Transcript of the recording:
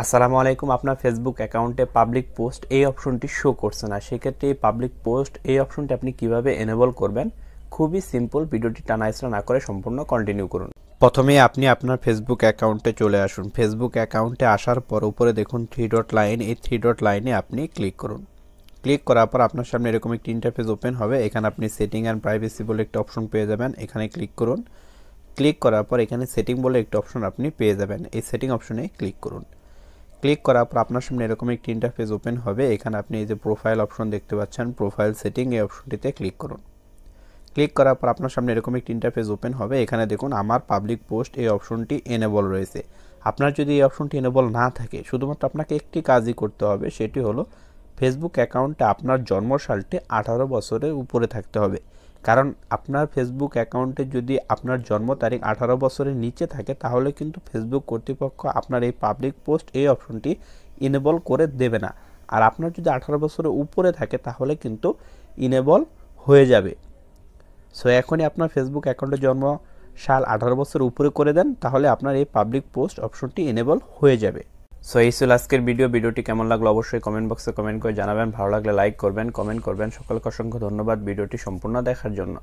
আসসালামু আলাইকুম। আপনার ফেসবুক অ্যাকাউন্টে পাবলিক পোস্ট এই অপশনটি শো করছে না, সেক্ষেত্রে এই পাবলিক পোস্ট এই অপশনটি আপনি কিভাবে এনেবল করবেন? খুবই সিম্পল, ভিডিওটি টানাইসরা না করে সম্পূর্ণ কন্টিনিউ করুন। প্রথমে আপনি আপনার ফেসবুক অ্যাকাউন্টে চলে আসুন। ফেসবুক অ্যাকাউন্টে আসার পর উপরে দেখুন 3 ডট লাইন, এই 3 ডট লাইনে আপনি ক্লিক করুন। ক্লিক করার পর আপনার সামনে এরকম একটি ইন্টারফেস ওপেন হবে। এখানে আপনি সেটিং অ্যান্ড প্রাইভেসি বলে একটা অপশন পেয়ে যাবেন, এখানে ক্লিক করুন। ক্লিক করার পর এখানে সেটিং বলে একটা অপশন আপনি পেয়ে যাবেন, এই সেটিং অপশনে ক্লিক করুন। ক্লিক করার পর আপনার সামনে এরকম একটি ইন্টারফেস ওপেন হবে। এখানে আপনি এই যে প্রোফাইল অপশন দেখতে পাচ্ছেন, প্রোফাইল সেটিং এই অপশনটিতে ক্লিক করুন। ক্লিক করার পর আপনার সামনে এরকম একটি ইন্টারফেস ওপেন হবে। এখানে দেখুন আমার পাবলিক পোস্ট এই অপশনটি এনেবল রয়েছে। আপনার যদি এই অপশনটি এনেবল না থাকে, শুধুমাত্র আপনাকে একটি কাজই করতে হবে, সেটি হলো ফেসবুক অ্যাকাউন্টে আপনার জন্মসালটি 18 বছরের উপরে থাকতে হবে। কারণ আপনার ফেসবুক অ্যাকাউন্টে যদি আপনার জন্ম তারিখ 18 বছরের নিচে থাকে, তাহলে কিন্তু ফেসবুক কর্তৃপক্ষ আপনার এই পাবলিক পোস্ট এই অপশনটি ইনেবল করে দেবে না। আর আপনার যদি 18 বছরের উপরে থাকে, তাহলে কিন্তু ইনেবল হয়ে যাবে। সো এখনই আপনার ফেসবুক অ্যাকাউন্টের জন্ম সাল 18 বছর উপরে করে দেন, তাহলে আপনার এই পাবলিক পোস্ট অপশনটি এনেবল হয়ে যাবে। সো এই ছিল আজকের ভিডিওটি কেমন লাগলো অবশ্যই কমেন্ট বক্সে কমেন্ট করে জানাবেন। ভালো লাগলে লাইক করবেন, কমেন্ট করবেন। সকলকে অসংখ্য ধন্যবাদ ভিডিওটি সম্পূর্ণ দেখার জন্য।